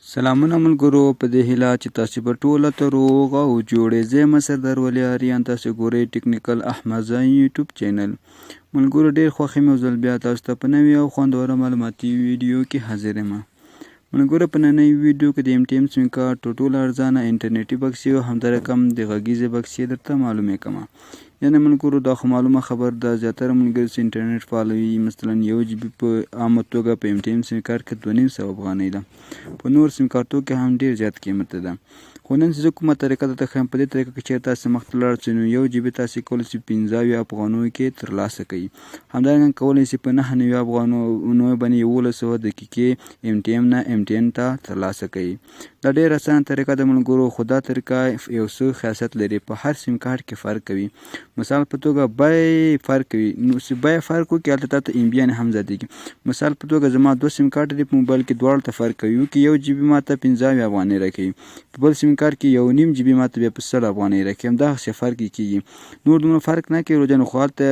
سلامونه ملګرو، په دې هیله چې تاسو به ټوله ته روغ او جوړې. زه مسردار ولی اریان، تاسو ګورئ ټیکنیکل احمدزای یوټیوب چینل. ملګرو ډېر خوښ یم یو ځل بیا تاسو ته په نوي او خوندوره معلوماتي ویډیو کې حاضر یم. ملګرو په نننۍ ویډیو کې د MTM سیمکارت تر ټولو ارزانه انټرنیټي بکسی او همدا رقم د غږیزی بکسی درته معلومه کوم. یعنی ملګرو دا خو معلومه خبر ده، زیاتره ملګري چې انټرنیټ فعالوي مثلا 1 GB په عامه توګه په MTM سیمکارت کې 2,500 افغانۍ ده. په نور سیمکارتو کې هم ډیر زیات قیمت ده. خو نن چې کومه طریقه درته ښیم، په دې طریقه کې چېرته تاسو مخ ته لاړ شئ نو 1 GB تاسو کولی شئ 15 افغانیو کې ترلاسه کړئ. همدارنګه کولی شئ په 9 افغانیو باندې 1100 دقیقې MTM نه MTN ته ترلاسه کړئ. دا ډېر اسانه طریقه ده ملګرو، خو دا طریقه یو څه خاصیت لري، په هر سیم کارت کې فرق کوي. مثال په توګه بیې فرق کوي، نو چې بیې فرق وکړي هلته تاته MB هم زیاتېږي. مثال په توګه زما 2 سیم کارت دي په موبایل کې، دواړو ته فرق کوي که 1 GB ماته 15 افغانۍ راکوي، په بل سیم کارت کې 1.5 GB ماته بیا په 100 افغانۍ راکوي. همدغسې فرق یې کېږي، نور دومره فرق نه کوي روجانو. خو هلته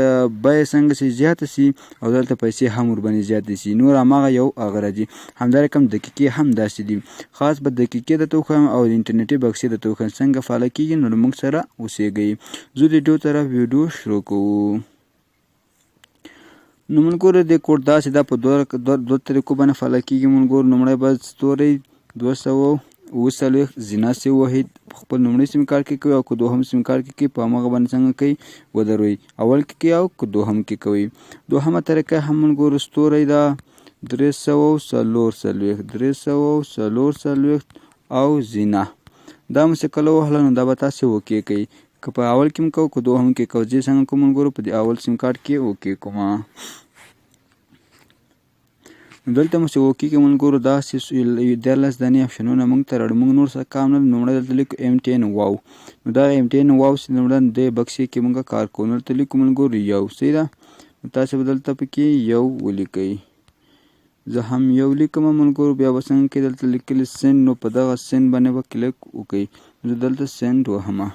بیې څنګه چې زیاته سي او دلته پیسې هم ورباندې زیاتې سي، نور هماغه یو هغه راځي. همدا رقم دقیقې هم داسې دي، خاص به دقیقې درته وښیم او د انټرنیټي بکسې درته وښیم څنګه فعاله کېږي. نو له موږ سره اوسېږئ. زه د دې طرف ویډیو شروع کوو. نو ملګرو د کوډ داسې دا په دوه طریقو باندې فعاله کېږي ملګرو. لومړی به ستوری 240 زینا سی وحید په خپل لومړي سیم کارت کې کوي، او که دوهم سیم کارت کې کوي په هماغه باندې څنګه کوي ودروي، اول کې کوي او که دوهم کې کوي. دوهمه طریقه هم ملګرو ستوری دا 344 او زینا دا مو کله وهله نو دا به تاسې اوکې کوئ، که په اول کې هم کوو که دوهم کې کوو. زه څنګه کوم ملګرو په دې اول سیم کارت کې اوکې کوم. نو دلته مو چې اوکې کې ملګرو داسې 14 دانې اپشنونه موږ ته راوړي. موږ نور څه کام نه، لومړی دلته لیکو MTN واو. نو دا MTN واو چې لومړی د بکسې کې موږ کار کوو، نو دلته لیکو ملګرو یو. صحیح ده، نو تاسې به دلته پکې یو ولیکئ. زه هم یو لیکم ملګرو. بیا به څنګه کې دلته لیکلي سند، نو په دغه سند باندې به کلیک وکئ. زه دلته سند وهمه.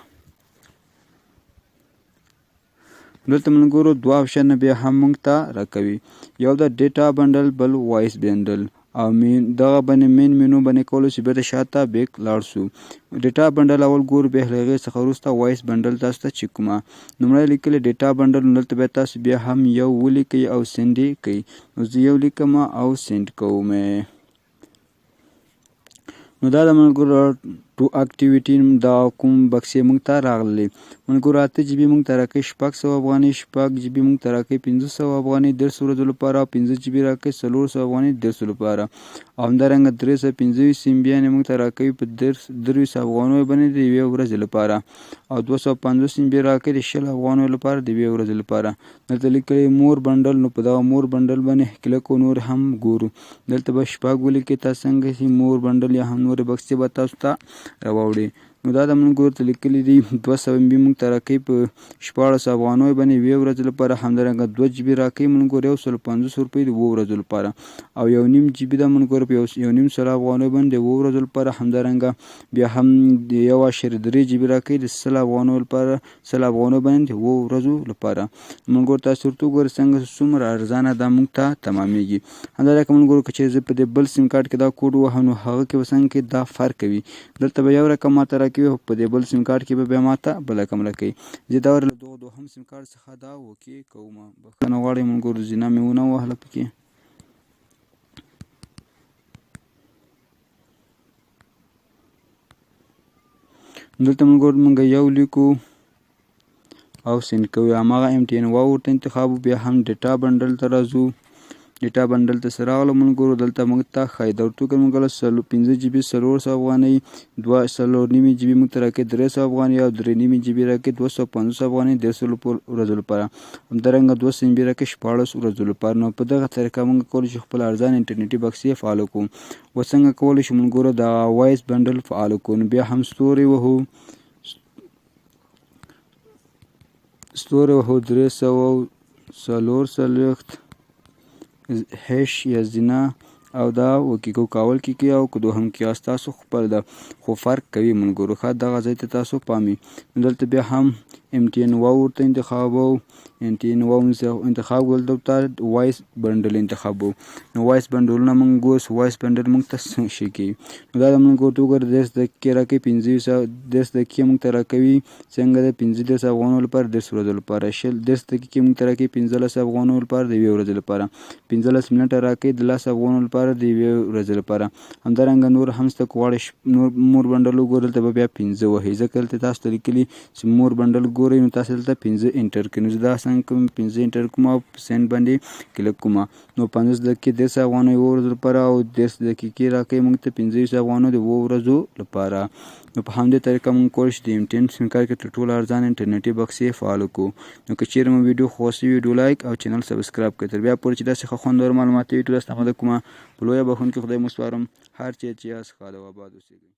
دلته ملګرو 2 آپشن بیا هم موږ ته راکوي، یو د ډیټا بنډل، بل وایس بنډل. او دغه باندې مین مینو باندې کولی شو بیرته شاته بیک لاړ شو. ډیټا بنډل اول ګورو، بیا له هغې څخه وروسته وایس بنډل تاسو ته چې کومه لومړی لیکلې ډیټا بنډل، نو دلته بیا تاسو بیا هم یو ولیکئ او سند یې کوئ. نو زه یو لیکم او سند کوم. نو دا د ملګرو ټو اکټیویټي دا کوم بکسې موږ ته راغلي ملګرو. 8 GB موږ ته راکوي 600 افغانۍ، 6 GB موږ ته راکوي 500 افغانۍ 150 ورځو لپاره، او 5 GB راکوي 400 افغانۍ 150 لپاره، او همدارنګه 325 MB موږ ته راکوي په 23 افغانیو باندې د 1 ورځې لپاره، او 250 MB راکوي د 20 افغانیو لپاره د 1 ورځې لپاره. دلته لیکلي مور بنډل، نو په دغه مور بنډل باندې کلیک نور هم ګورو. دلته به 6 ولیکئ تاسو څنګه چې مور بنډل یا هم نورې بکسې به تاسو ته راوړي. نو دا د ملګرو ته لیکلي دي 200 MB موږ ته راکوي په 1400 افغانیو باندې 1 ورځې لپاره، همدارنګه 2 GB راکوي ملګرو 150 روپۍ د 2 ورځو لپاره، او 1.5 GB د ملګرو په 1.5 افغانیو باندې د 2 ورځو لپاره، همدارنګه بیا هم 1.3 GB راکوي د 100 افغانیو لپاره، 100 افغانیو باندې د 2 ورځو لپاره. ملګرو تاسو ورته وګورئ څنګه څومره ارزانه دا موږ ته تمامېږي. همدارنګه ملګرو که چېرې زه په دې بل سیم کارت کې دا کوډ وهم، نو هغه کې به څنګه کې دا فرق کوي. دلته به یو رقم ماته راکوي، په دې بل سیم کارت کې به بیا ماته بل رقم راکوي. زه دا له دوهم سیم کارت څخه دا اوکې کوم. بښنه غواړم ملګرو، زینا مې ونه وهله پکې. دلته ملګرو موږ یو لیکو او سند کوي، هماغه MTN واو ورته انتخابو. بیا هم ډیټا بنډل ته راځو. ډیټا بنډل ته څه راغله ملګرو، دلته موږ ته ښایي دا ورته وکړو ملګرو 5 GB 400 افغانۍ، 4.5 GB موږ ته راکوي 300 افغانۍ، او 3.5 GB راکوي 250 افغانۍ 150 ورځو لپاره، همدارنګه 200 MB راکوي 14 ورځو لپاره. نو په دغه طریقه موږ کولی شو خپل ارزان انټرنیټي بکسې فعاله کوو. و څنګه کولی شو ملګرو د وایس بنډل فعاله کوو. نو بیا هم ستوري وهو 344 هش یا زینا او دا وکیکو کول کې او که دوهم کې تاسو خپل ده خو فرق کوي ملګرو. ښه دغه ځای ته تاسو پامي. دلته بیا هم MTN ورته انتخابو. MTN انتخاب کول دلته وایس بندل انتخابو. نو وایس بندلونه موږ ګوس وایس بندل موږ ته څه شي کوي. نو دا موږ ورته وګورو 10 دقیقې راکوي 15 دقیقې موږ ته راکوي څنګه د 15 افغانو لپاره 10 ورځو لپاره 10 دقیقې موږ ته راکوي 15 افغانو لپاره د 1 ورځې لپاره 15 منټه راکوي د 10 افغانو لپاره د 1 ورځې لپاره. همدارنګه نور هم څه غواړئ مور بندل وګورئ دلته به بیا 15 وهي ځکه دلته تاسو ته لیکلي چې مور بندل ګورئ نو تاسو دلته 15 انټر کړئ. نو زه دا څنګه کوم 15 انټر کوم او سند باندې کلیک کوم. نو 15 دقیقې 10 افغانو 1 ورځ لپاره او 10 دقیقې راکوي موږ ته 15 افغانو د 2 ورځو لپاره. نو په همدې طریقه موږ کولی شو د MTN سیمکارت کې تر ټولو ارزانه انټرنیټي بکسې فعاله کړو. نو که چیرې مو ویډیو خوښ شي ویډیو لایک او چینل سبسکرایب کړئ. تر بیا پورې چې داسې ښه خوندور معلوماتي ویډیو تاسو ته کومه په لویه بخښونکي خدای مو سپارم. هر چیرې چې یاست ښاد او آباد اوسئ.